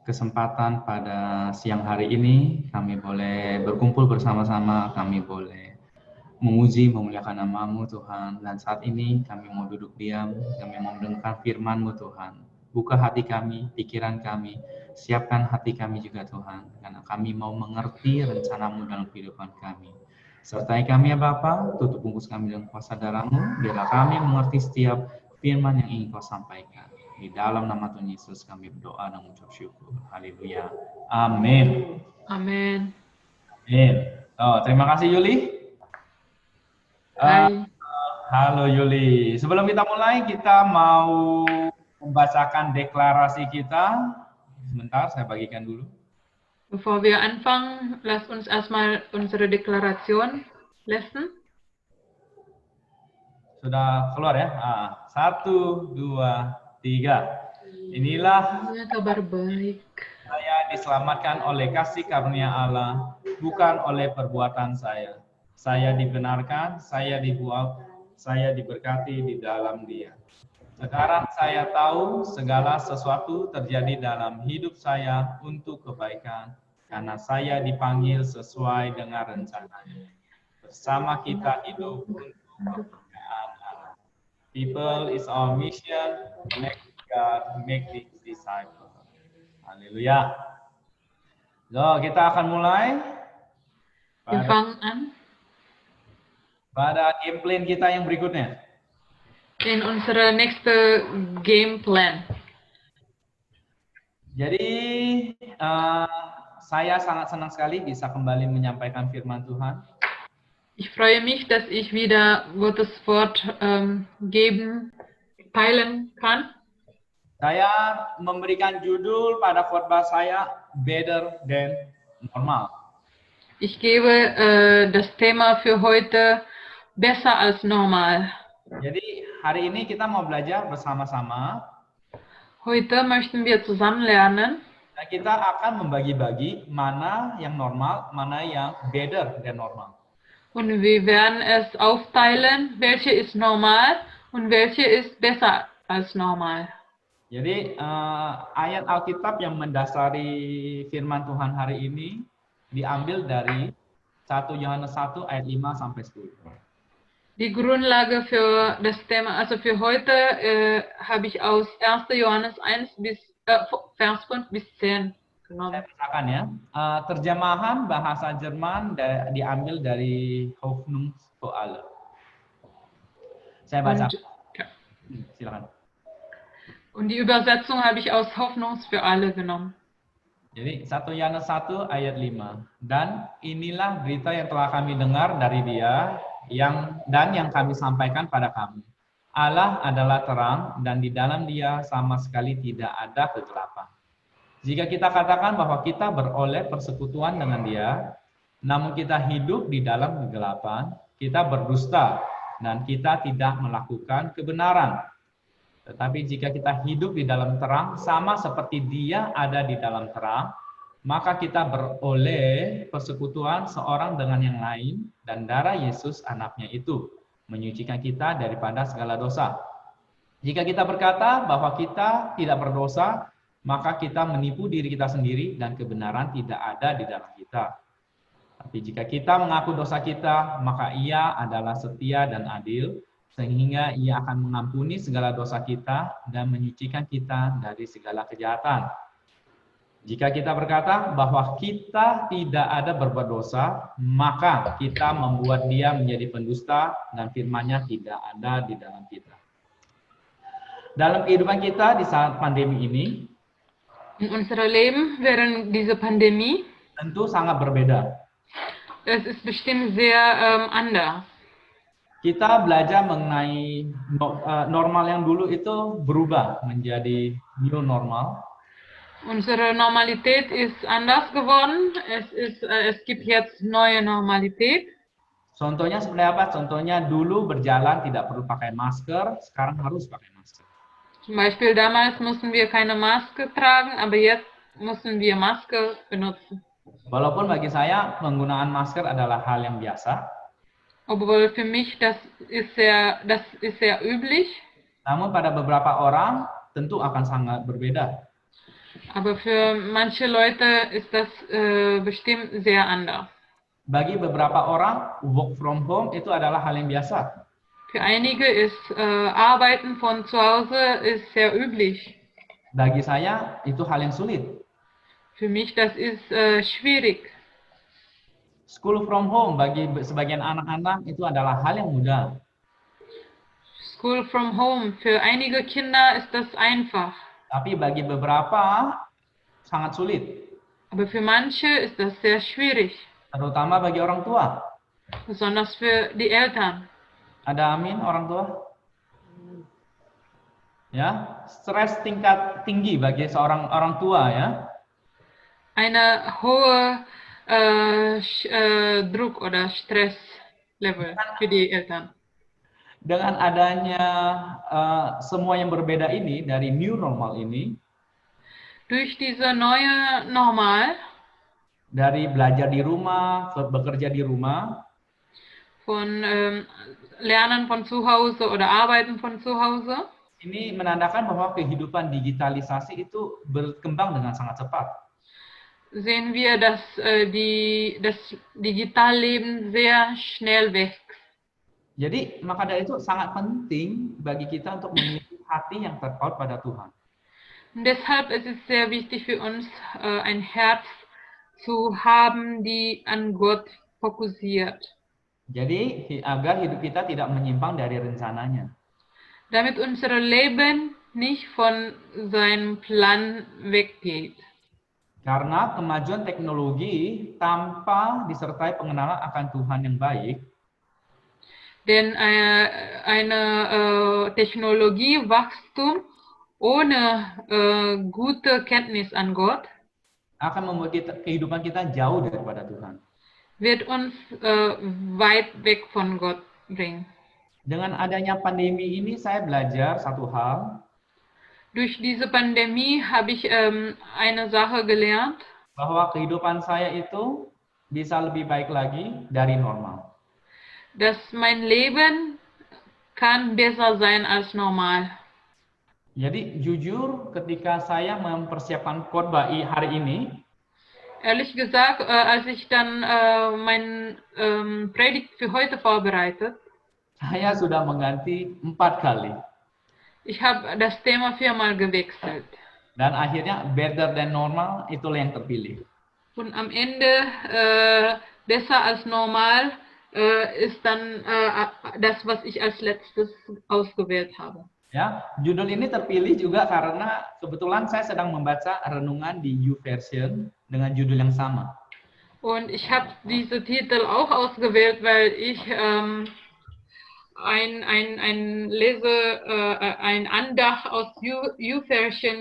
kesempatan pada siang hari ini. Kami boleh berkumpul bersama-sama, kami boleh memuji, memuliakan nama-Mu Tuhan. Dan saat ini kami mau duduk diam, kami mau mendengarkan firman-Mu Tuhan. Buka hati kami, pikiran kami, siapkan hati kami juga Tuhan. Karena kami mau mengerti rencana-Mu dalam kehidupan kami. Sertai kami ya Bapa, tutup bungkus kami dengan kuasa darah-Mu, biarlah kami mengerti setiap firman yang ingin Kau sampaikan. Di dalam nama Tuhan Yesus kami berdoa dan mengucap syukur. Haleluya. Amin. Amin. Amin. Oh, terima kasih Yuli. Hai. Halo Yuli. Sebelum kita mulai, kita mau membacakan deklarasi kita. Sebentar, saya bagikan dulu. Bevor wir anfangen, lasst uns erstmal unsere Deklaration lesen. Sudah keluar ya? 1, 2, 3. Inilah kabar baik. Saya diselamatkan oleh kasih karunia Allah, bukan oleh perbuatan saya. Saya dibenarkan, saya dibuat, saya diberkati di dalam Dia. Sekarang saya tahu segala sesuatu terjadi dalam hidup saya untuk kebaikan, karena saya dipanggil sesuai dengan rencananya. Bersama kita hidup untuk kemuliaan Allah. People is our mission, make God, make disciples. Haleluya. So, kita akan mulai Wir fangen an pada game plan kita yang berikutnya. in unsere nächste Game Plan. Jadi, saya sangat senang sekali bisa kembali menyampaikan firman Tuhan. Ich freue mich, dass ich wieder Gottes Wort teilen kann. Saya memberikan judul pada khotbah saya, Better Than Normal. Ich gebe das Thema für heute besser als normal. Jadi hari ini kita mau belajar bersama-sama. Heute möchten wir zusammen lernen. Dan kita akan membagi-bagi mana yang normal, mana yang better than normal. Und wir werden es aufteilen, welche ist normal und welche ist besser als normal. Jadi ayat Alkitab yang mendasari firman Tuhan hari ini diambil dari 1 Yohanes 1 ayat 5 sampai 10. Die Grundlage für das Thema, also für heute, habe ich aus 1. Johannes 1 bis Vers 5 bis 10 genommen. Saya bacakan ya. Terjemahan bahasa Jerman diambil dari Hoffnung für alle. Saya baca. Silakan. Und die Übersetzung habe ich aus Hoffnungs für alle genommen. Jadi 1 Yohanes 1 ayat 5. Dan inilah berita yang telah kami dengar dari Dia yang kami sampaikan pada kamu. Allah adalah terang dan di dalam Dia sama sekali tidak ada kegelapan. Jika kita katakan bahwa kita beroleh persekutuan dengan Dia, namun kita hidup di dalam kegelapan, kita berdusta dan kita tidak melakukan kebenaran. Tetapi jika kita hidup di dalam terang, sama seperti Dia ada di dalam terang, maka kita beroleh persekutuan seorang dengan yang lain, dan darah Yesus anaknya itu menyucikan kita daripada segala dosa. Jika kita berkata bahwa kita tidak berdosa, maka kita menipu diri kita sendiri dan kebenaran tidak ada di dalam kita. Tapi jika kita mengaku dosa kita, maka Ia adalah setia dan adil, sehingga Ia akan mengampuni segala dosa kita dan menyucikan kita dari segala kejahatan. Jika kita berkata bahwa kita tidak ada berbuat dosa, maka kita membuat Dia menjadi pendusta dan firman-Nya tidak ada di dalam kita. Dalam kehidupan kita di saat pandemi ini, in unserem Leben während dieser Pandemie, tentu sangat berbeda. Es ist bestimmt sehr anders. Kita belajar mengenai normal yang dulu itu berubah menjadi new normal. Unsere Normalität ist anders geworden. Es gibt jetzt neue Normalität. Contohnya seperti apa? Contohnya dulu berjalan tidak perlu pakai masker, sekarang harus pakai masker. Zum Beispiel damals mussten wir keine Maske tragen, aber jetzt müssen wir Maske benutzen. Walaupun bagi saya penggunaan masker adalah hal yang biasa. Obwohl für mich das ist sehr üblich. Namun pada beberapa orang tentu akan sangat berbeda. Aber für manche Leute ist das bestimmt sehr anders. Bagi beberapa orang, work from home itu adalah hal yang biasa. Für einige ist Arbeiten von zu Hause ist sehr üblich. Bagi saya, itu hal yang sulit. Für mich das ist schwierig. School from home bagi sebagian anak-anak itu adalah hal yang mudah. School from home. Für einige Kinder ist das einfach. Tapi bagi beberapa, sangat sulit. Aber für manche ist das sehr schwierig. Terutama bagi orang tua. Besonders für die Eltern. Ada amin orang tua? Ya, stres tingkat tinggi bagi seorang orang tua ya. Eine hohe Druck oder Stresslevel für die Eltern. Dengan adanya semua yang berbeda ini dari new normal ini, durch diese neue Normal, dari belajar di rumah, bekerja di rumah, von Lernen von zu Hause oder Arbeiten von zu Hause, ini menandakan bahwa kehidupan digitalisasi itu berkembang dengan sangat cepat. sehen wir, dass das Digitalleben sehr schnell wächst. Jadi maka dari itu sangat penting bagi kita untuk memiliki hati yang terpaut pada Tuhan. Und deshalb ist es sehr wichtig für uns, ein Herz zu haben, die an Gott fokussiert. Jadi agar hidup kita tidak menyimpang dari rencananya. Damit unser Leben nicht von seinem Plan weggeht. Karena kemajuan teknologi tanpa disertai pengenalan akan Tuhan yang baik, denn eine Technologiewachstum ohne gute Kenntnis an Gott akan membuat kehidupan kita jauh daripada Tuhan. wird uns weit weg von Gott bringen. Dengan adanya pandemi ini saya belajar satu hal. Durch diese Pandemie habe ich eine Sache gelernt, bahwa kehidupan saya itu bisa lebih baik lagi dari normal. dass mein Leben kann besser sein als normal. Jadi jujur ketika saya mempersiapkan khotbah hari ini, Ehrlich gesagt, als ich dann mein Predigt für heute vorbereitet, saya sudah mengganti 4 kali. ich habe das Thema 4-mal gewechselt. Dan akhirnya better than normal itulah yang terpilih. Und am Ende besser als normal ist dann das, was ich als letztes ausgewählt habe. Ya, judul ini terpilih juga karena kebetulan saya sedang membaca renungan di YouVersion dengan judul yang sama. Und ich habe diese Titel auch ausgewählt, weil ich ein Andach aus YouVersion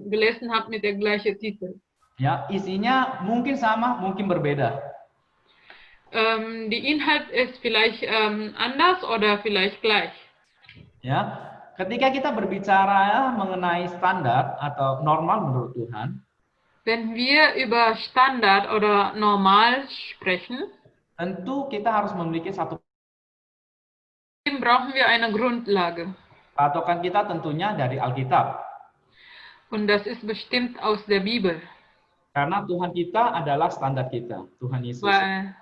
gelesen habe mit der gleichen Titel. Ya, isinya mungkin sama, mungkin berbeda. Die Inhalt ist vielleicht anders oder vielleicht gleich. Ya, ketika kita berbicara mengenai standar atau normal menurut Tuhan, wenn wir über Standard oder Normal sprechen, tentu kita harus memiliki satu brauchen wir eine Grundlage. patokan kita tentunya dari Alkitab. Und das ist bestimmt aus der Bibel. Karena Tuhan kita adalah standar kita, Tuhan Yesus. Weil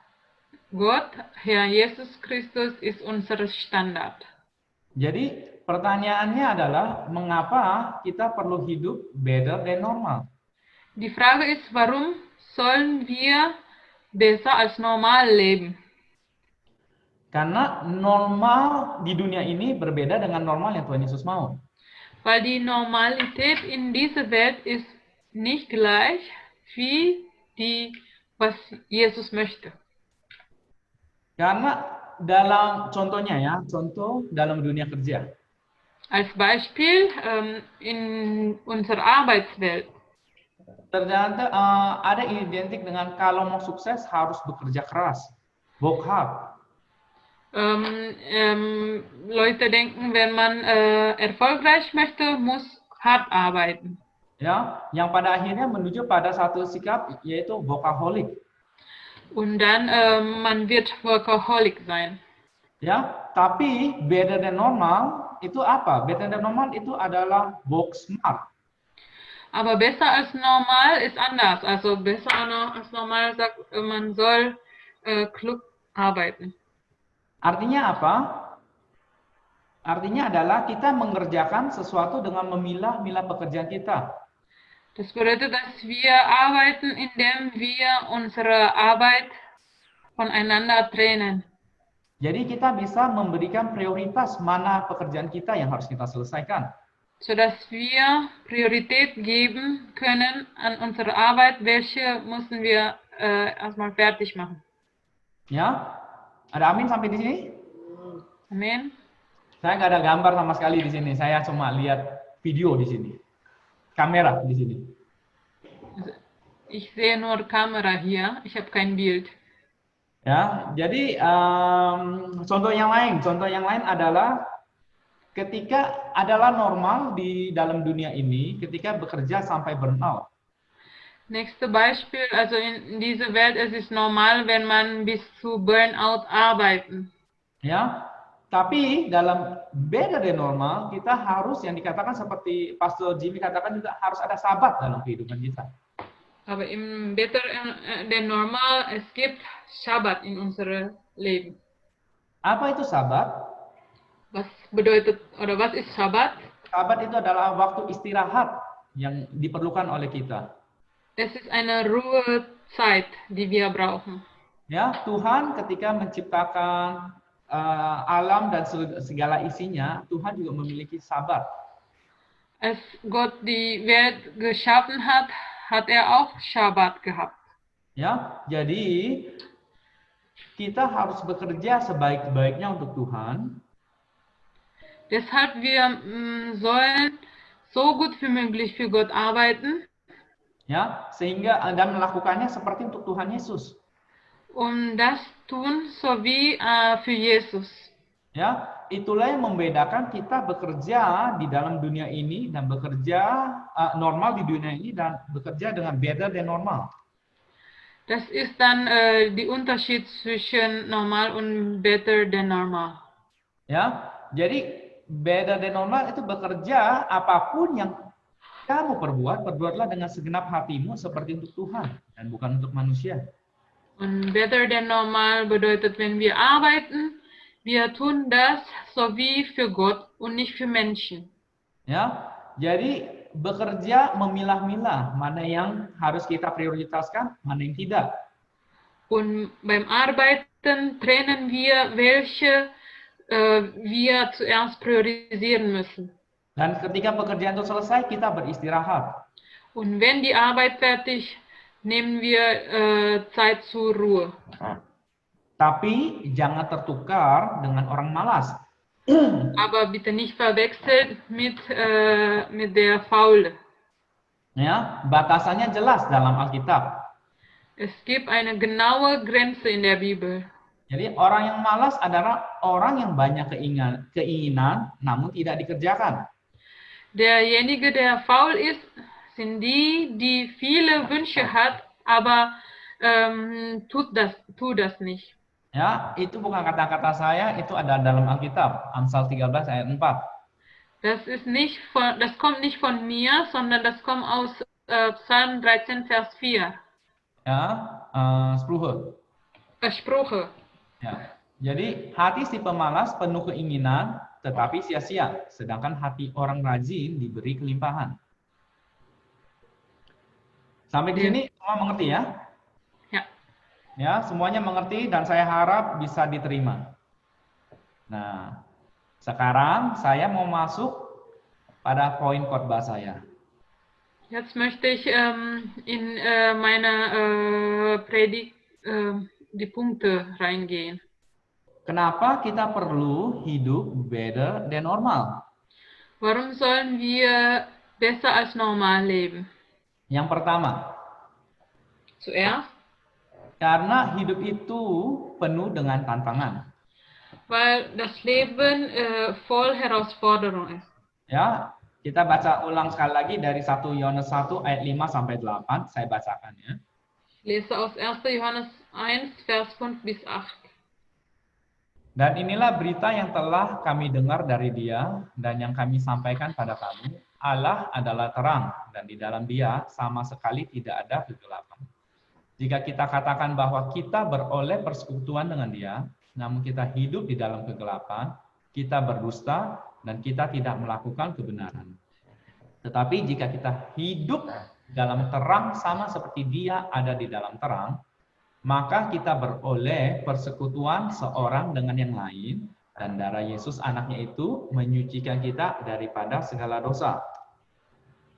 Gott, Herr Jesus Christus, ist unser Standard. Jadi pertanyaannya adalah mengapa kita perlu hidup better than normal? Die Frage ist, warum sollen wir besser als normal leben? Karena normal di dunia ini berbeda dengan normal yang Tuhan Yesus mau. Weil die Normalität in dieser Welt ist nicht gleich wie die, was Jesus möchte. Karena dalam contohnya ya, contoh dalam dunia kerja. Als Beispiel in unserer Arbeitswelt. Ternyata ada identik dengan kalau mau sukses harus bekerja keras, work hard. Leute denken, wenn man erfolgreich möchte, muss hart arbeiten. Ya, yang pada akhirnya menuju pada satu sikap yaitu workaholic. Und dann man wird workaholic sein. Ya, tapi better than normal itu apa? Better than normal itu adalah work smart. Aber besser als normal ist anders. Also besser als normal sagt, man soll klug arbeiten. Artinya apa? Artinya adalah kita mengerjakan sesuatu dengan memilah-milah pekerjaan kita. Das bedeutet, dass wir arbeiten, indem wir unsere Arbeit voneinander trennen. Jadi kita bisa memberikan prioritas mana pekerjaan kita yang harus kita selesaikan. Sodass wir Priorität geben können an unsere Arbeit, welche müssen wir erstmal fertig machen. Ya, ada amin sampai di sini? Amen. Saya nggak ada gambar sama sekali di sini. Saya cuma lihat video di sini, kamera di sini. Ich sehe nur Kamera hier. Ich habe kein Bild. Ya, jadi contoh yang lain adalah ketika adalah normal di dalam dunia ini, ketika bekerja sampai burnout. Nächstes Beispiel, also in dieser Welt es ist normal, wenn man bis zu Burnout arbeiten. Ya, tapi dalam better than normal kita harus yang dikatakan seperti Pastor Jimmy katakan juga harus ada sabat dalam kehidupan kita. Aber im better than normal es gibt Sabbat in unserem Leben. Apa itu sabat? Was bedeutet oder was ist Sabbat? Sabat itu adalah waktu istirahat yang diperlukan oleh kita. Es ist eine Ruhezeit, die wir brauchen. Ya, Tuhan ketika menciptakan alam dan segala isinya, Tuhan juga memiliki sabat. Als Gott die Welt geschaffen hat, hat er auch Sabbat gehabt. Ya, jadi kita harus bekerja sebaik-baiknya untuk Tuhan. Deshalb wir sollen so gut wie möglich für Gott arbeiten. Ya, sehingga dan melakukannya seperti untuk Tuhan Yesus. Das tun so wie für Jesus. Ya, itulah yang membedakan kita bekerja di dalam dunia ini dan bekerja normal di dunia ini dan bekerja dengan better than normal. Das ist dann die Unterschied zwischen normal und better than normal. Ya, jadi better than normal itu bekerja apapun yang kamu perbuatlah dengan segenap hatimu seperti untuk Tuhan dan bukan untuk manusia. Und better than normal bedeutet, wenn wir arbeiten, wir tun das so wie für Gott und nicht für Menschen. Ya, jadi bekerja memilah-milah mana yang harus kita prioritaskan, mana yang tidak. Und beim Arbeiten trennen wir, welche wir zuerst priorisieren müssen. Dan ketika pekerjaan itu selesai, kita beristirahat. Und wenn die Arbeit fertig, nehmen wir Zeit zur Ruhe. Tapi jangan tertukar dengan orang malas. Aber bitte nicht verwechseln mit der Faule. Ya, batasannya jelas dalam Alkitab. Es gibt eine genaue Grenze in der Bibel. Jadi orang yang malas adalah orang yang banyak keinginan namun tidak dikerjakan. Derjenige, der faul ist, sind die, die viele Wünsche hat, aber tut das nicht. Ya, itu bukan kata-kata saya, itu ada dalam Alkitab, Amsal 13 ayat 4. Das kommt nicht von mir, sondern das kommt aus Psalm 13, Vers 4. Ya, Sprüche. Sprüche. Ya. Jadi hati si pemalas penuh keinginan tetapi sia-sia, sedangkan hati orang rajin diberi kelimpahan. Sampai di sini semua mengerti ya? Ya. Ya, semuanya mengerti dan saya harap bisa diterima. Nah, sekarang saya mau masuk pada poin khotbah saya. Jetzt möchte ich in meine Predigt die Punkte reingehen. Kenapa kita perlu hidup better than normal? Warum sollen wir besser als normal leben? Yang pertama, Zuerst, karena hidup itu penuh dengan tantangan. weil das Leben voll Herausforderung ist. Ya, kita baca ulang sekali lagi dari 1 Yohanes 1 ayat 5 sampai 8, saya bacakan ya. Ich lese aus 1. Johannes 1, Vers 5 bis 8. Dan inilah berita yang telah kami dengar dari Dia dan yang kami sampaikan pada kamu, Allah adalah terang dan di dalam Dia sama sekali tidak ada kegelapan. Jika kita katakan bahwa kita beroleh persekutuan dengan Dia, namun kita hidup di dalam kegelapan, kita berdusta dan kita tidak melakukan kebenaran. Tetapi jika kita hidup dalam terang sama seperti Dia ada di dalam terang, maka kita beroleh persekutuan seorang dengan yang lain, dan darah Yesus anaknya itu menyucikan kita daripada segala dosa.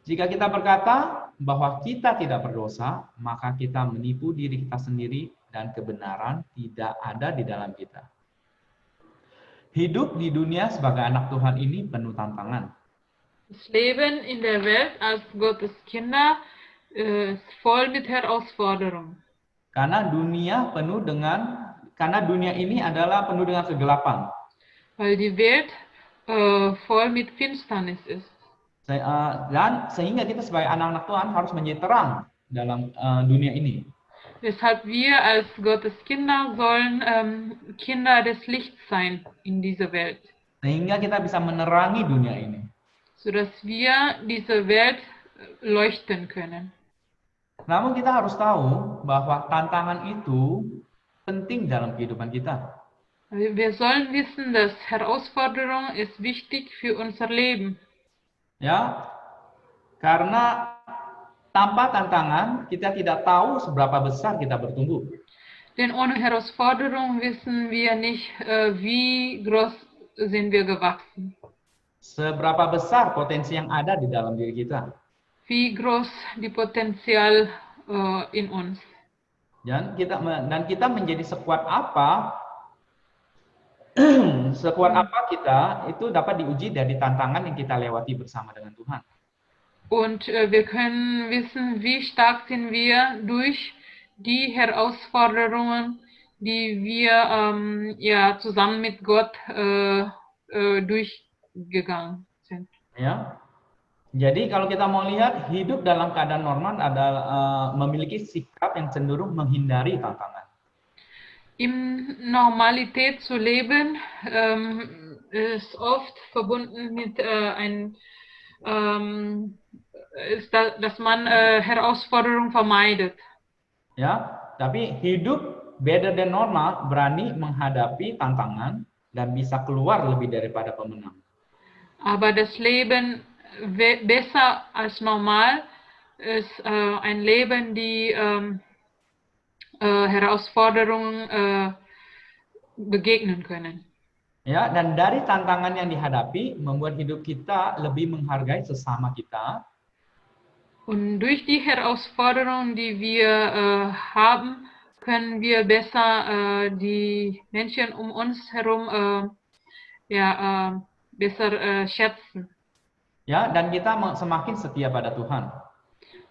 Jika kita berkata bahwa kita tidak berdosa, maka kita menipu diri kita sendiri dan kebenaran tidak ada di dalam kita. Hidup di dunia sebagai anak Tuhan ini penuh tantangan. Das Leben in der Welt als Gottes Kinder ist voll mit Herausforderungen. Karena dunia ini adalah penuh dengan kegelapan. Weil die Welt voll mit Finsternis ist. Dan sehingga kita sebagai anak-anak Tuhan harus menjadi terang dalam dunia ini. Weshalb wir als Gottes Kinder sollen Kinder des Lichts sein in dieser Welt. Sehingga kita bisa menerangi dunia ini. Sodass wir diese Welt leuchten können. Namun kita harus tahu bahwa tantangan itu penting dalam kehidupan kita. Wir sollen wissen, dass Herausforderung ist wichtig für unser Leben. Ya, karena tanpa tantangan kita tidak tahu seberapa besar kita bertumbuh. Denn ohne Herausforderung wissen wir nicht, wie groß sind wir gewachsen. Seberapa besar potensi yang ada di dalam diri kita. Wie groß die Potenzial in uns. Dan kita menjadi sekuat apa kita itu dapat diuji dari tantangan yang kita lewati bersama dengan Tuhan. Und wir können wissen, wie stark sind wir durch die Herausforderungen, die wir zusammen mit Gott durchgegangen sind. Ya. Jadi kalau kita mau lihat hidup dalam keadaan normal adalah memiliki sikap yang cenderung menghindari tantangan. Im Normalität zu leben ist oft verbunden mit dass man Herausforderungen vermeidet. Ya, tapi hidup better than normal berani menghadapi tantangan dan bisa keluar lebih daripada pemenang. Aber das Leben besser als normal ist ein Leben, die Herausforderungen begegnen können. Ya, dan dari tantangan yang dihadapi membuat hidup kita lebih menghargai sesama kita. Und durch die Herausforderungen, die wir haben, können wir besser die Menschen um uns herum besser schätzen. Ya, dan kita semakin setia pada Tuhan.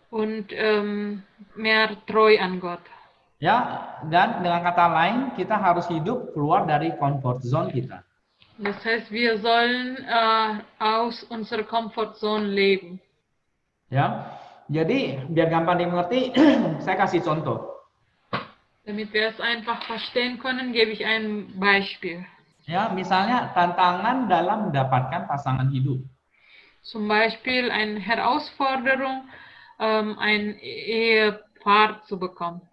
Und mehr treu an Gott. Ya, dan dengan kata lain kita harus hidup keluar dari comfort zone kita. Das heißt, wir sollen aus unserer Comfort Zone leben. Ya, jadi biar gampang dimengerti, saya kasih contoh. Damit wir es einfach verstehen können, gebe ich ein Beispiel. Ya, misalnya tantangan dalam mendapatkan pasangan hidup. Zum Beispiel eine Herausforderung, ein Ehepaar zu bekommen.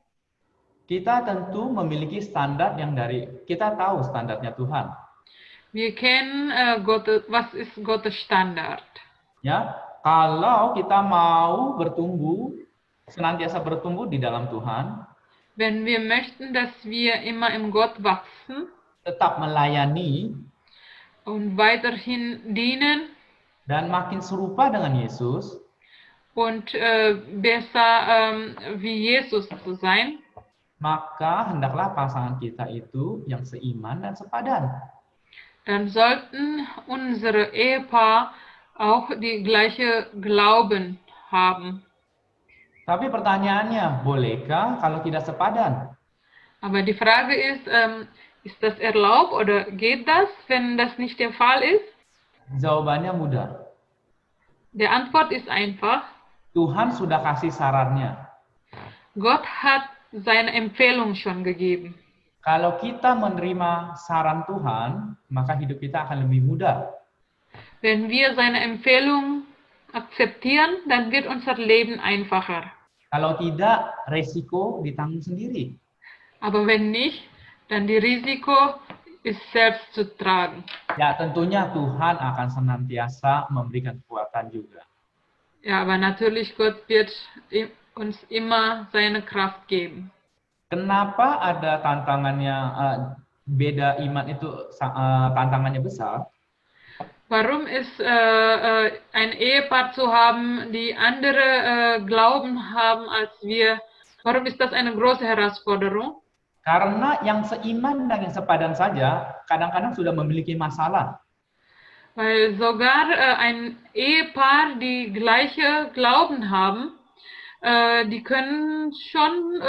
Kita tentu memiliki standar yang kita tahu standarnya Tuhan. Wir kennen was ist Gottes Standard. Ya, kalau kita mau senantiasa bertumbuh di dalam Tuhan, wenn wir möchten, dass wir immer im Gott wachsen, tetap melayani und weiterhin dienen, dan makin serupa dengan Yesus, und besser wie Jesus zu sein, maka hendaklah pasangan kita itu yang seiman dan sepadan. Dann sollten unsere Ehepaar auch die gleiche Glauben haben. Tapi pertanyaannya, bolehkah kalau tidak sepadan? Aber die Frage ist das erlaubt oder geht das, wenn das nicht der Fall ist? Jawabannya mudah. Die Antwort ist einfach. Tuhan sudah kasih sarannya. Gott hat seine Empfehlung schon gegeben. Kalau kita menerima saran Tuhan, maka hidup kita akan lebih mudah. Wenn wir seine Empfehlung akzeptieren, dann wird unser Leben einfacher. Kalau tidak, resiko ditanggung sendiri. Aber wenn nicht, dann die Risiko ist selbst zu tragen. Ya, tentunya Tuhan akan senantiasa memberikan kekuatan juga. Ja, aber natürlich Gott wird uns immer seine Kraft geben. Kenapa ada tantangannya beda iman itu tantangannya besar? Warum ist ein Ehepaar zu haben, die andere Glauben haben als wir, warum ist das eine große Herausforderung? Karena yang seiman dan yang sepadan saja kadang-kadang sudah memiliki masalah. Weil sogar ein Ehepaar, die gleiche Glauben haben, die können schon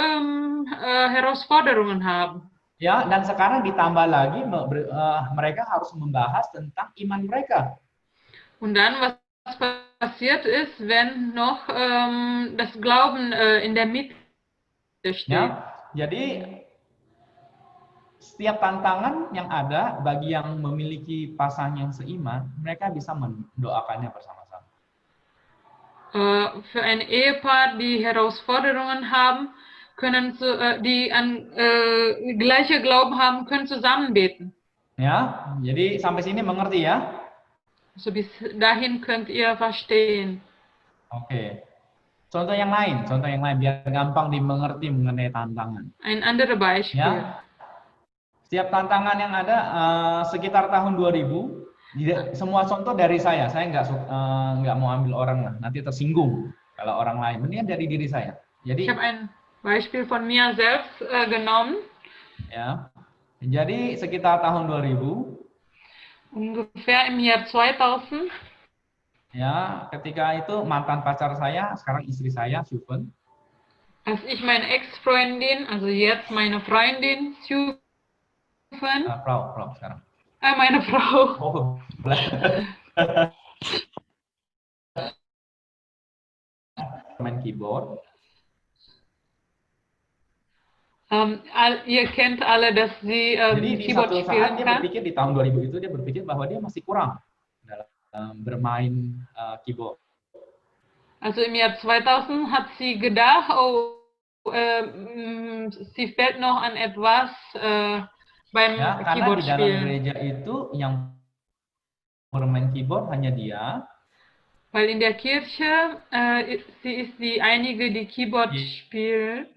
Herausforderungen haben. Ya, dan sekarang ditambah lagi mereka harus membahas tentang iman mereka. Und dann, was passiert ist, wenn noch das Glauben in der Mitte steht. Ya, jadi setiap tantangan yang ada bagi yang memiliki pasangan yang seiman, mereka bisa mendoakannya bersama-sama. Für ein Ehepaar, die Herausforderungen haben, können die an gleiche Glauben haben, können zusammen beten. Ya, jadi sampai sini mengerti ya? So bis dahin könnt ihr verstehen. Oke. Contoh yang lain biar gampang dimengerti mengenai tantangan. Ein anderes Beispiel. Ya. Setiap tantangan yang ada sekitar tahun 2000, semua contoh dari saya nggak mau ambil orang lah, nanti tersinggung kalau orang lain. Mendingan dari diri saya. Jadi ich habe ein Beispiel von mir selbst genommen. Ya. Jadi sekitar tahun 2000. Ungefähr im Jahr 2000. Ya, ketika itu mantan pacar saya, sekarang istri saya, Syufen. Als ich meine Ex-Freundin, also jetzt meine Freundin, Syufen. Frau sekarang. Meine Frau. Oh, main keyboard. Ihr kennt alle, dass sie Jadi Keyboard di satu spielen saat dia kann. berpikir di tahun 2000 itu dia berpikir bahwa dia masih kurang dalam bermain keyboard. Also im Jahr 2000 hat sie gedacht, oh, sie fehlt noch an etwas beim Ya, karena Keyboard di dalam spielen. gereja itu yang bermain keyboard hanya dia. Weil in der Kirche sie ist die einige, die Keyboard spielt.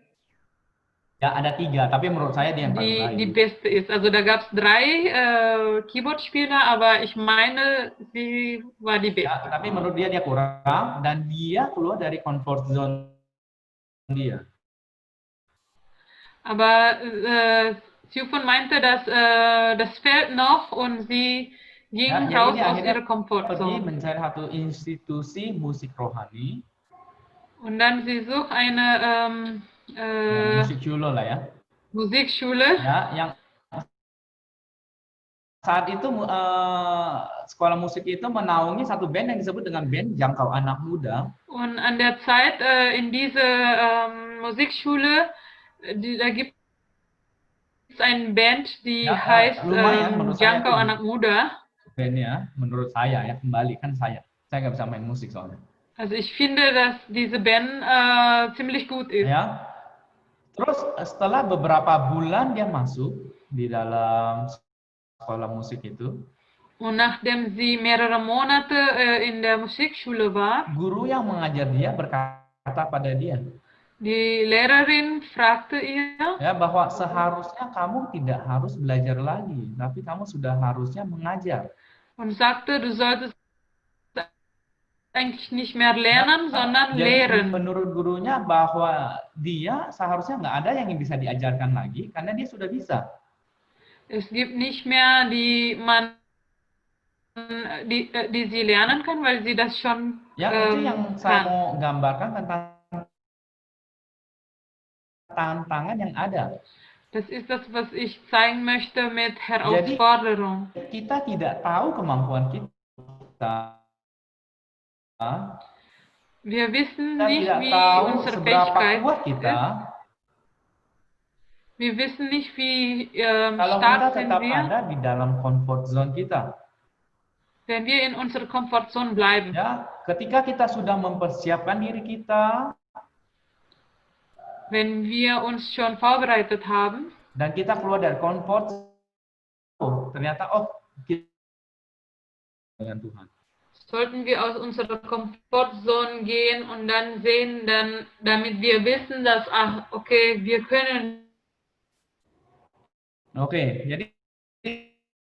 Ya, ada 3, tapi menurut saya dia yang paling Die baik. beste ist. Also da gab es 3 Keyboard-Spieler, aber ich meine, sie war die beste. Ya, tapi menurut dia kurang dan dia keluar dari comfort zone dia. Aber Syufun meinte, dass das fehlt noch und sie ging Ya, jadi raus dia aus akhirnya ihrer pergi Komfortzone. mencari satu institusi musik rohani. Und dann sie sucht eine Musik Chulo lah ya. Musikschule. Ya, yang saat itu sekolah musik itu menaungi satu band yang disebut dengan band Jangkau Anak Muda. Und an der Zeit in diese Musikschule, da gibt es eine Band, die Ya, heißt lumayan menurut saya Jangkau itu Anak Muda. bandnya, menurut saya ya, kembali kan saya nggak bisa main musik soalnya. Also ich finde, dass diese Band ziemlich gut ist. Ya. Terus setelah beberapa bulan dia masuk di dalam sekolah musik itu. Und nachdem sie mehrere Monate in der Musikschule war, Guru yang mengajar dia berkata pada dia, die Lehrerin fragte ihr, ya, bahwa seharusnya kamu tidak harus belajar lagi, tapi kamu sudah harusnya mengajar. und sagte, du solltest eigentlich nicht mehr lernen, sondern Jadi lehren. menurut gurunya bahwa dia seharusnya nggak ada yang bisa diajarkan lagi karena dia sudah bisa. Es gibt nicht mehr, die sie lernen kann, weil sie das schon Ya, itu yang saya kann. mau gambarkan tentang tantangan yang ada. Das ist das, was ich zeigen möchte mit Herausforderung. Kita tidak tahu kemampuan kita. Wir wissen Kita nicht, tidak wie tahu unsere seberapa Fähigkeit kuat kita. ist. Wir wissen nicht, wie Kalau kita stark sind tetap wir. ada di dalam comfort zone kita. wenn wir in unserer Komfortzone bleiben. Ya, ketika kita sudah mempersiapkan diri kita Wenn wir uns schon vorbereitet haben dan kita keluar dari comfort, ternyata kita dengan Tuhan. sollten wir aus unserer Komfortzone gehen und dann sehen, damit wir wissen, dass, okay, wir können. Oke, jadi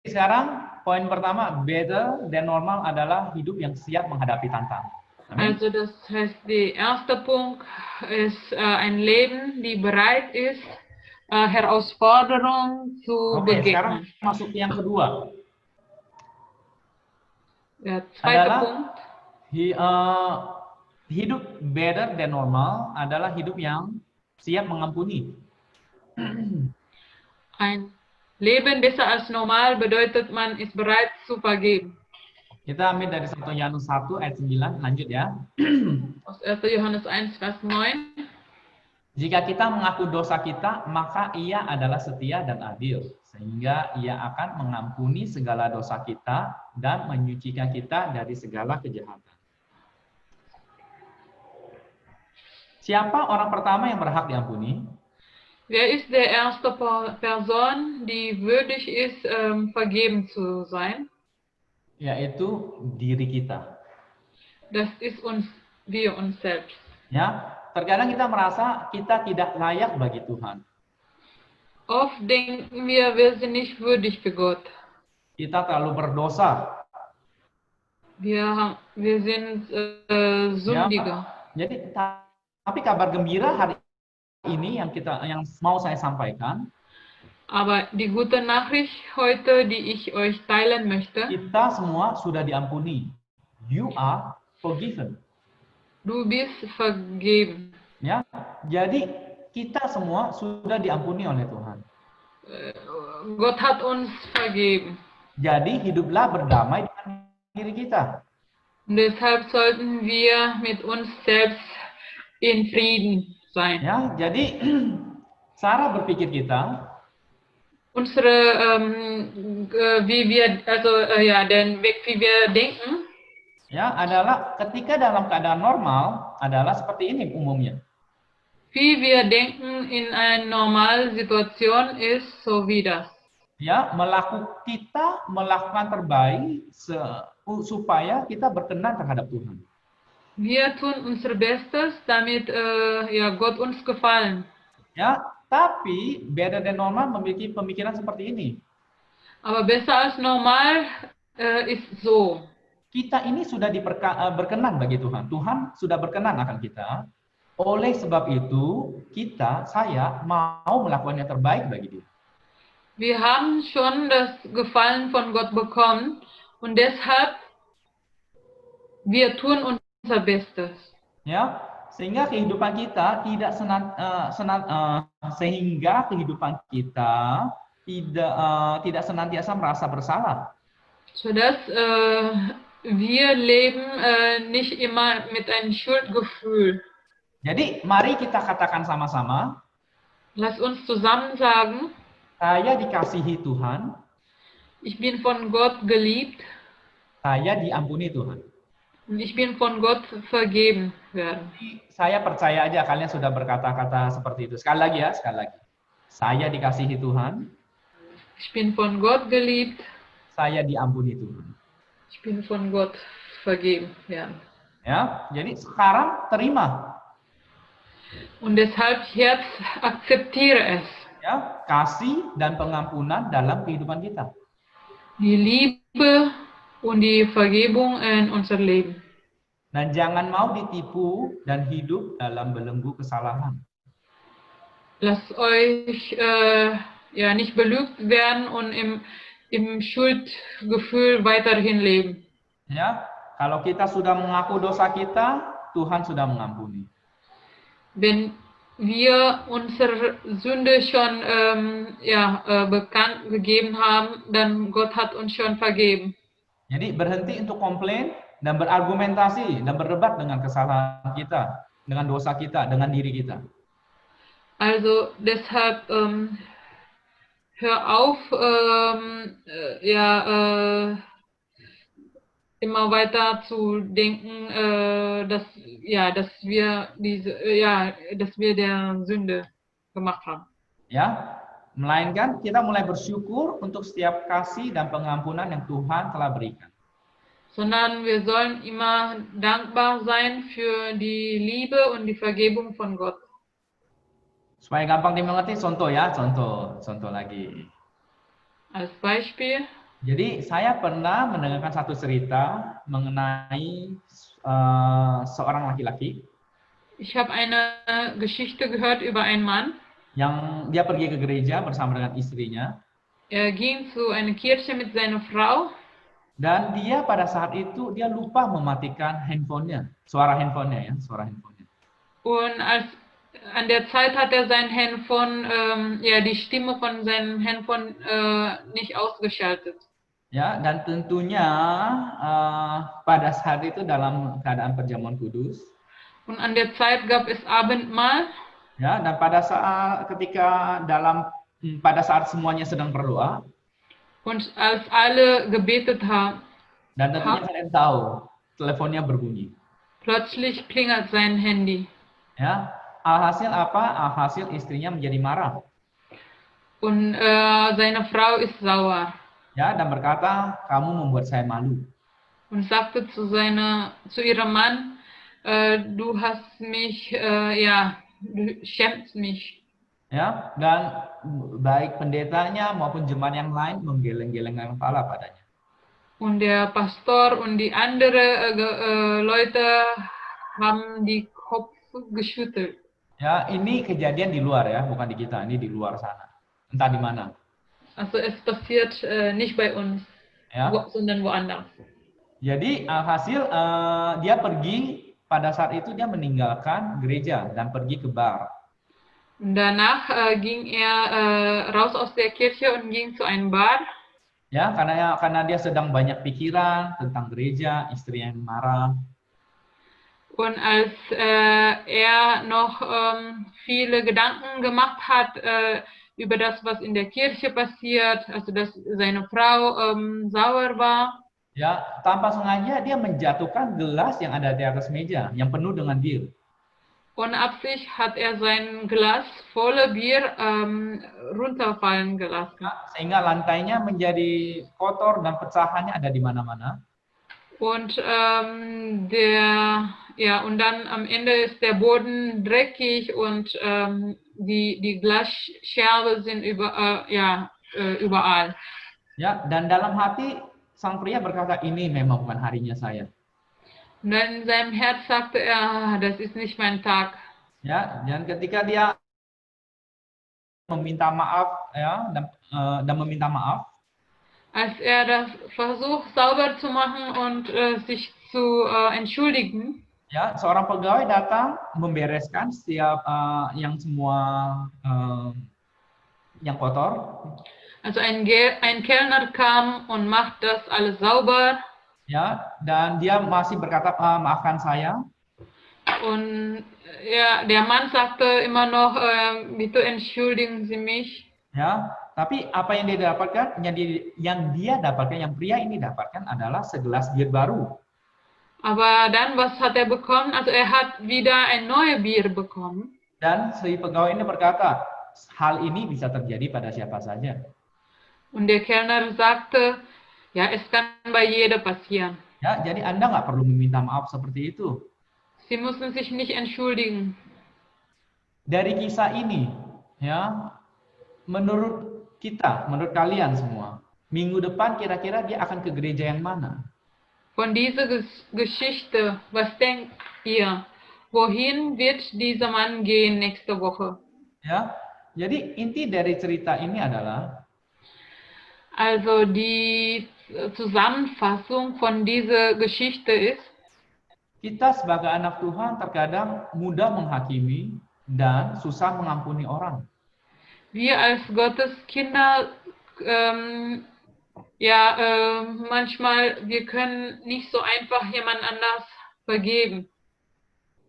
sekarang poin pertama, better than normal adalah hidup yang siap menghadapi tantangan. Amin. Also das heißt, der erste Punkt ist ein Leben, die bereit ist, Herausforderungen zu Oke, sekarang begegnen. masuk yang kedua. Der zweite Adalah Punkt. Hidup better than normal adalah hidup yang siap mengampuni. Ein Leben besser als normal bedeutet, man ist bereit zu vergeben. Kita ambil dari 1 Yohanes 1 ayat 9, lanjut ya. Aus 1. Johannes 1, Vers 9. Jika kita mengaku dosa kita, maka Ia adalah setia dan adil, sehingga Ia akan mengampuni segala dosa kita dan menyucikan kita dari segala kejahatan. Siapa orang pertama yang berhak diampuni? Wer ist der erste Person, die würdig ist, vergeben zu sein? Yaitu diri kita. Das ist wir uns selbst. Ya, terkadang kita merasa kita tidak layak bagi Tuhan. Oft denken wir sind nicht würdig für Gott. Kita terlalu berdosa. Wir sind Sündiger. Ya, jadi tapi kabar gembira hari ini yang mau saya sampaikan. Aber die gute Nachricht heute, die ich euch teilen möchte. Kita semua sudah diampuni. You are forgiven. Du bist vergeben. Ya, jadi kita semua sudah diampuni oleh Tuhan. Gott hat uns vergeben. Jadi hiduplah berdamai dengan diri kita. Und deshalb sollten wir mit uns selbst in Frieden sein. Ya, jadi cara berpikir kita, den Weg, wie wir denken, ya, adalah ketika dalam keadaan normal adalah seperti ini umumnya. wie wir denken in einer normalen Situation ist so wie das. Ya, kita melakukan terbaik supaya kita berkenan terhadap Tuhan. Wir tun unser Bestes, damit Gott uns gefallen. Ya, tapi better than normal memiliki pemikiran seperti ini. Aber besser als normal ist so. Kita ini sudah berkenan bagi Tuhan. Tuhan sudah berkenan akan kita. Oleh sebab itu, saya mau melakukan yang terbaik bagi Dia. Wir haben schon das Gefallen von Gott bekommen und deshalb wir tun unser Bestes. Ya, sehingga kehidupan kita tidak tidak senantiasa merasa bersalah. Sodass wir leben nicht immer mit einem Schuldgefühl. Jadi, mari kita katakan sama-sama. Lass uns zusammen sagen, saya dikasihi Tuhan. Ich bin von Gott geliebt. Saya diampuni Tuhan. Und ich bin von Gott vergeben werden. Saya percaya aja kalian sudah berkata-kata seperti itu. Sekali lagi ya, sekali lagi. Saya dikasihi Tuhan. Ich bin von Gott geliebt. Saya diampuni Tuhan. Ich bin von Gott vergeben werden. Ya, jadi sekarang terima. Und deshalb jetzt akzeptiere es. Ya, kasih dan pengampunan dalam kehidupan kita. Die Liebe und die Vergebung in unser Leben. Dan jangan mau ditipu dan hidup dalam belenggu kesalahan. Lasst euch nicht belügt werden und im Schuldgefühl weiterhin leben. Ya, kalau kita sudah mengaku dosa kita, Tuhan sudah mengampuni. Wenn wir unsere Sünde schon bekannt gegeben haben, dann Gott hat uns schon vergeben. Jadi berhenti untuk komplain dan berargumentasi dan berdebat dengan kesalahan kita, dengan dosa kita, dengan diri kita. Also deshalb hör auf, immer weiter zu denken, dass wir der Sünde gemacht haben. Ya, melainkan kita mulai bersyukur untuk setiap kasih dan pengampunan yang Tuhan telah berikan. Sondern wir sollen immer dankbar sein für die Liebe und die Vergebung von Gott. Supaya gampang dimengerti, contoh ya, contoh lagi. Als Beispiel, Jadi saya pernah mendengarkan satu cerita mengenai seorang laki-laki ich habe eine Geschichte gehört über einen Mann. yang dia pergi ke gereja bersama dengan istrinya. Er ging zu einer Kirche mit seiner Frau. Dan dia pada saat itu dia lupa mematikan handphonenya, suara handphonenya. Und an der Zeit hat er sein Handphone, die Stimme von seinem Handphone nicht ausgeschaltet. Ya, dan tentunya pada saat itu dalam keadaan perjamuan kudus. Und an der Zeit gab es Abendmahl. Ya, dan pada saat semuanya sedang berdoa. Und als alle gebetet haben, dan tentunya kalian tahu, teleponnya berbunyi. Plötzlich klingelt sein Handy. Ya, alhasil apa? Alhasil istrinya menjadi marah. Und seine Frau ist sauer. Ya, dan berkata, kamu membuat saya malu. Und sagte zu ihrem Mann, du hast mich, du schämst mich. Ya, dan baik pendetanya maupun jemaat yang lain menggeleng-gelengkan kepala padanya. Und der Pastor und die anderen Leute haben die Kopf geschüttelt. Ya, ini kejadian di luar ya, bukan di kita, ini di luar sana. Entah di mana. Also es passiert nicht bei uns, ya. Sondern woanders. Jadi alhasil dia pergi, pada saat itu dia meninggalkan gereja dan pergi ke bar. Danach ging er raus aus der Kirche und ging zu einem Bar. Ya, karena dia sedang banyak pikiran tentang gereja, istri yang marah. Und als er noch viele Gedanken gemacht hat über das, was in der Kirche passiert, also dass seine Frau sauer war. Ya, tanpa sengaja dia menjatuhkan gelas yang ada di atas meja, yang penuh dengan bir. Ohne Absicht hat er sein Glas voller Bier runterfallen gelassen. Sehingga lantainya menjadi kotor dan pecahannya ada di mana-mana. Und und dann am Ende ist der Boden dreckig und die Glasscherbe sind überall. Ya, dan dalam hati sang pria berkata, ini memang bukan harinya saya. Und dann in seinem Herz sagte er, das ist nicht mein Tag. Ya, dan ketika dia meminta maaf, ya, dan meminta maaf. Als er das versucht sauber zu machen und sich zu entschuldigen. Ya, seorang pegawai datang membereskan setiap yang semua yang kotor. Also ein Kellner kam und macht das alles sauber. Ya, dan dia masih berkata, maafkan saya. Und der Mann sagte immer noch, bitte entschuldigen Sie mich. Ya, tapi apa yang dia dapatkan, yang pria ini dapatkan adalah segelas bir baru. Aber dann, was hat er bekommen? Also er hat wieder ein neues Bier bekommen. Dan si pegawai ini berkata, hal ini bisa terjadi pada siapa saja. Und der Kellner sagte, ja, es kann bei jeder passieren. Ya, jadi Anda nggak perlu meminta maaf seperti itu. Sie müssen sich nicht entschuldigen. Dari kisah ini, ya, menurut kalian semua, minggu depan kira-kira dia akan ke gereja yang mana? Von dieser Geschichte, was denkt ihr? Wohin wird dieser Mann gehen nächste Woche? Ya, jadi inti dari cerita ini adalah, also die Zusammenfassung von dieser Geschichte ist, kita sebagai anak Tuhan terkadang mudah menghakimi dan susah mengampuni orang. Wir als Gottes Kinder, manchmal, wir können nicht so einfach jemand anders vergeben.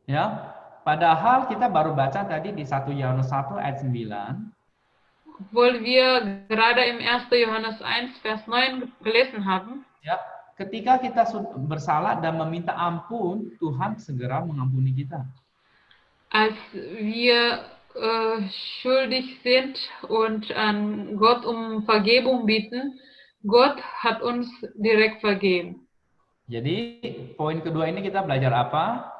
Ya, padahal kita baru baca tadi di 1 Yohanes 1 ayat 9. Obwohl wir gerade im 1. Johannes 1 Vers 9 gelesen haben. Ya, ketika kita bersalah dan meminta ampun, Tuhan segera mengampuni kita. Als wir schuldig sind und an Gott um Vergebung bitten, Gott hat uns direkt vergeben. Jadi poin kedua ini kita belajar apa?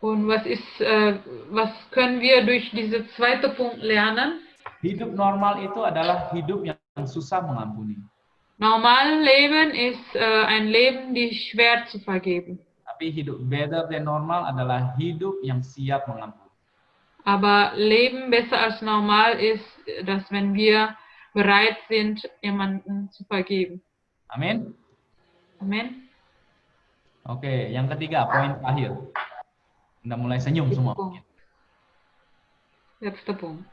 Und was können wir durch diesen zweiten Punkt lernen? Hidup normal itu adalah hidup yang susah mengampuni. Normal Leben ist ein Leben, die schwer zu vergeben. Tapi hidup better than normal adalah hidup yang siap mengampuni. Aber Leben besser als normal ist, dass wenn wir bereit sind, jemanden zu vergeben. Amin. Amen. Oke, yang ketiga, poin terakhir. Udah mulai senyum semua. Letzter Punkt.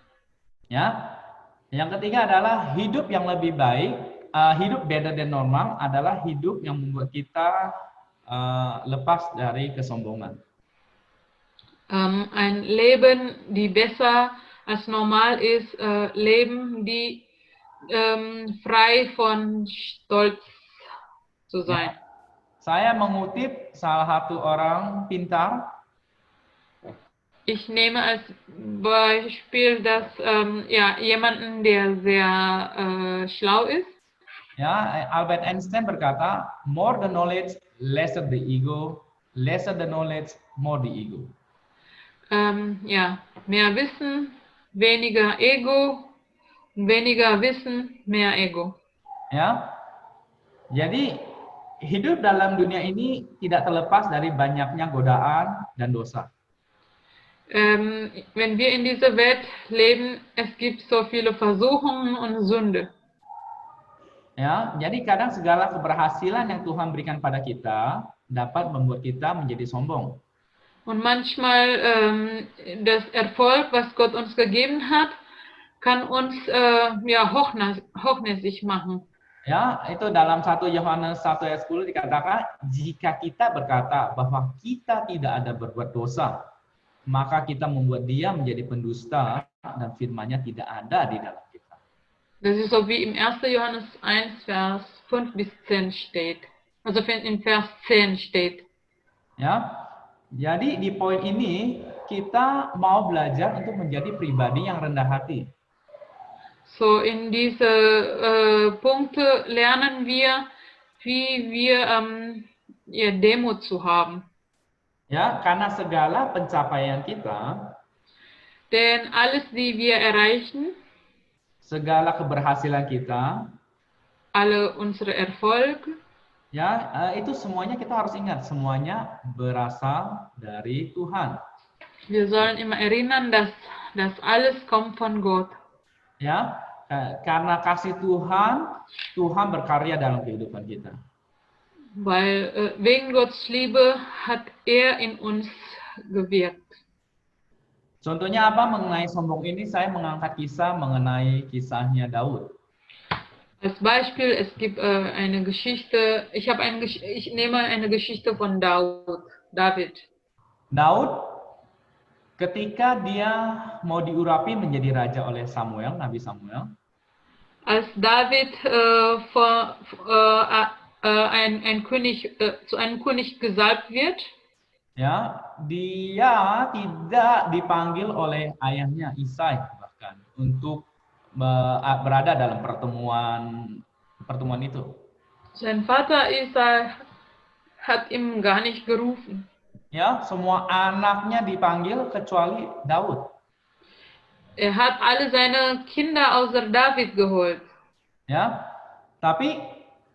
Ya. Yang ketiga adalah hidup yang lebih baik, hidup better than normal adalah hidup yang membuat kita lepas dari kesombongan. Ein Leben, die besser als normal ist, Leben, die frei von Stolz zu sein. Ya. Saya mengutip salah satu orang pintar. Ich nehme als Beispiel, dass jemanden, der sehr schlau ist. Ya, Albert Einstein berkata, more the knowledge, lesser the ego, lesser the knowledge, more the ego. Mehr Wissen, weniger Ego, weniger Wissen, mehr Ego. Ya, jadi hidup dalam dunia ini tidak terlepas dari banyaknya godaan dan dosa. Wenn wir in dieser Welt leben, es gibt so viele Versuchungen und Sünde. Ya, jadi kadang segala keberhasilan yang Tuhan berikan pada kita dapat membuat kita menjadi sombong. Und manchmal das Erfolg, was Gott uns gegeben hat, kann uns hochnäsig machen. Ya, itu dalam 1 Yohanes 1 ayat 10 dikatakan, jika kita berkata bahwa kita tidak ada berbuat dosa, maka kita membuat dia menjadi pendusta dan firman-Nya tidak ada di dalam kita. Das ist so wie im 1. Johannes 1, Vers 5 bis 10 steht. Also in Vers 10 steht. Ya, jadi di poin ini kita mau belajar untuk menjadi pribadi yang rendah hati. So in diese Punkte lernen wir, wie wir Demut zu haben. Ya, karena segala pencapaian kita, denn alles, die wir erreichen, segala keberhasilan kita, alle unsere Erfolge, ya, itu semuanya kita harus ingat, semuanya berasal dari Tuhan. Wir sollen immer erinnern, dass das alles kommt von Gott. Ya, karena kasih Tuhan, Tuhan berkarya dalam kehidupan kita. Weil wegen Gottes Liebe hat er in uns gewirkt. Contohnya apa mengenai sombong ini? Saya mengangkat kisah mengenai kisahnya Daud. Als Beispiel, es gibt eine Geschichte, ich nehme eine Geschichte von David. Daud, ketika dia mau diurapi menjadi raja oleh Samuel, Nabi Samuel. Als David zu einem König gesalbt wird, ya, dia tidak dipanggil oleh ayahnya Isai bahkan untuk berada dalam pertemuan itu. Sein Vater Isai hat ihn gar nicht gerufen. Ya, semua anaknya dipanggil kecuali Daud. Er hat alle seine Kinder außer David geholt. Ya, tapi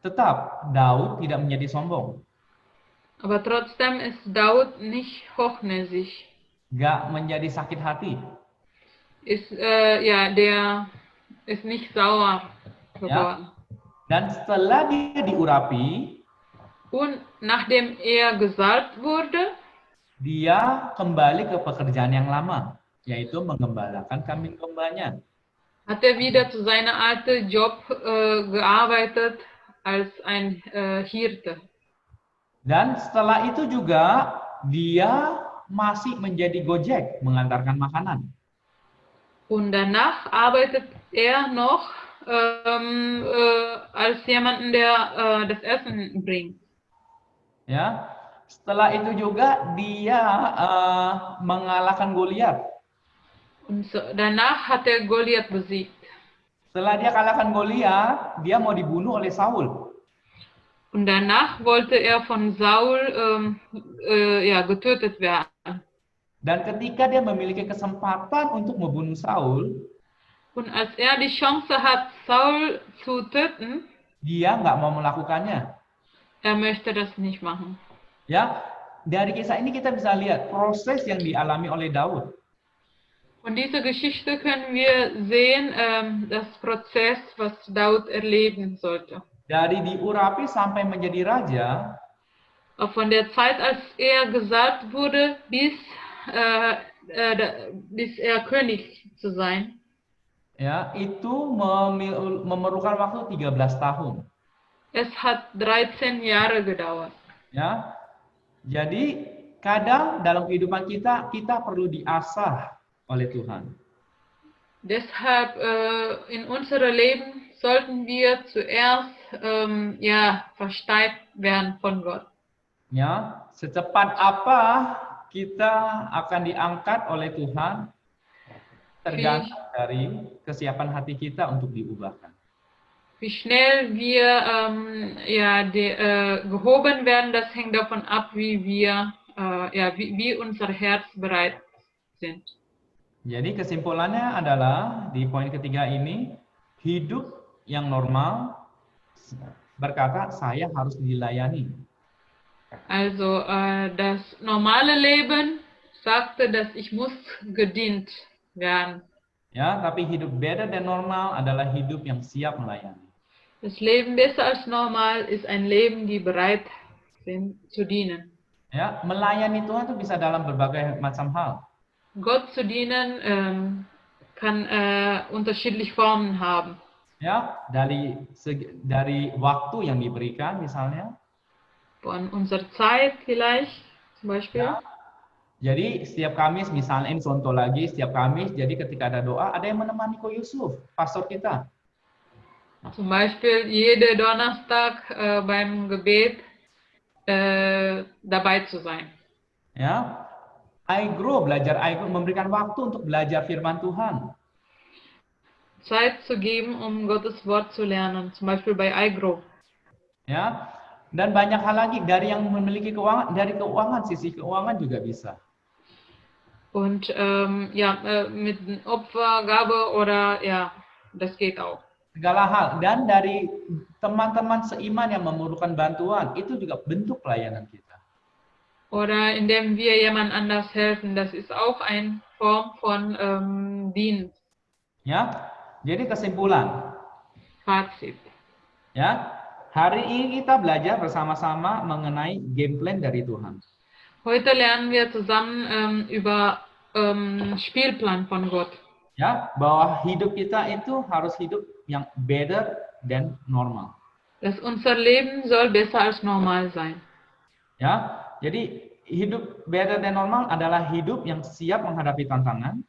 tetap Daud tidak menjadi sombong. Aber trotzdem ist Daud nicht hochnäsig. Gak menjadi sakit hati. Der ist nicht sauer geworden. Ya. Dan setelah dia diurapi, und nachdem er gesalbt wurde, dia kembali ke pekerjaan yang lama, yaitu mengembalakan kambing dombanya. Hat er wieder zu seiner alten Job gearbeitet als ein Hirte. Dan setelah itu juga dia masih menjadi gojek mengantarkan makanan. Und danach arbeitet er noch als jemanden, der das Essen bringt. Ya, setelah itu juga dia mengalahkan Goliat. Und danach hat er Goliath besiegt. Setelah dia kalahkan Goliat, dia mau dibunuh oleh Saul. Und danach wollte er von Saul ja, getötet werden. Dan ketika dia memiliki kesempatan untuk membunuh Saul, Und als er die Chance hat, Saul zu töten, dia nggak mau melakukannya. er möchte das nicht machen. Ya, dari kisah ini kita bisa lihat proses yang dialami oleh Daud. Von dieser Geschichte können wir sehen, das Prozess, was Daud erleben sollte. Dari diurapi sampai menjadi raja, Von der Zeit, als er gesalbt wurde, bis er König zu sein, ya, itu memerlukan waktu 13 tahun. es hat 13 Jahre gedauert. Ya. Jadi kadang dalam kehidupan kita perlu diasah oleh Tuhan. Deshalb in unserem Leben sollten wir zuerst ja, versteift werden von Gott. Ya, secepat apa kita akan diangkat oleh Tuhan tergantung dari kesiapan hati kita untuk diubahkan. Wie schnell wir ja, gehoben werden, das hängt davon ab, wie unser Herz bereit sind. Jadi kesimpulannya adalah di poin ketiga ini, hidup yang normal berkata saya harus dilayani. Also das normale Leben sagte, dass ich muss gedient werden. Ya, tapi hidup better than normal adalah hidup yang siap melayani. Das Leben besser als normal ist ein Leben, die bereit sind zu dienen. Ya, melayani Tuhan itu bisa dalam berbagai macam hal. Gott zu dienen kann unterschiedliche Formen haben. Ya, dari waktu yang diberikan misalnya. Von unserer Zeit vielleicht, zum Beispiel. Ya. Jadi setiap Kamis misalnya, ini contoh lagi, setiap Kamis, jadi ketika ada doa, ada yang menemani Ko Yusuf, pastor kita. Zum Beispiel jede Donnerstag beim Gebet dabei zu sein. Ya, belajar iGrow, memberikan waktu untuk belajar firman Tuhan. Zeit zu geben, um Gottes Wort zu lernen, zum Beispiel bei iGrow. Ya, dan banyak hal lagi dari yang memiliki keuangan, dari keuangan, sisi keuangan juga bisa. Und mit Opfergabe oder ja, das geht auch. Segala hal, dan dari teman-teman seiman yang memerlukan bantuan, itu juga bentuk pelayanan kita. Oder indem wir jemand anders helfen, das ist auch eine Form von Dienst. Ya, jadi kesimpulan. Fazit. Ya, hari ini kita belajar bersama-sama mengenai game plan dari Tuhan. Heute lernen wir zusammen über Spielplan von Gott. Ya, bahwa hidup kita itu harus hidup yang better than normal. Dass unser Leben soll besser als normal sein. Ya, jadi hidup better than normal adalah hidup yang siap menghadapi tantangan.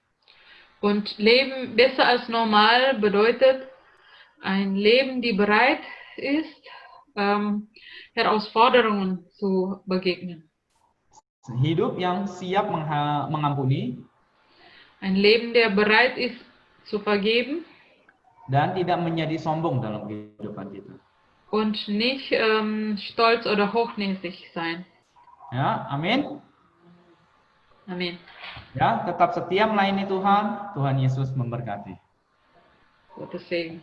Und Leben besser als normal bedeutet ein Leben, die bereit ist, Herausforderungen zu begegnen. Hidup yang siap mengampuni. Ein Leben, der bereit ist zu vergeben. Dan tidak menjadi sombong dalam kehidupan kita. Und nicht stolz oder hochnäsig sein. Ya, amin. Amin. Ya, tetap setia melayani Tuhan. Tuhan Yesus memberkati. Gottes Segen.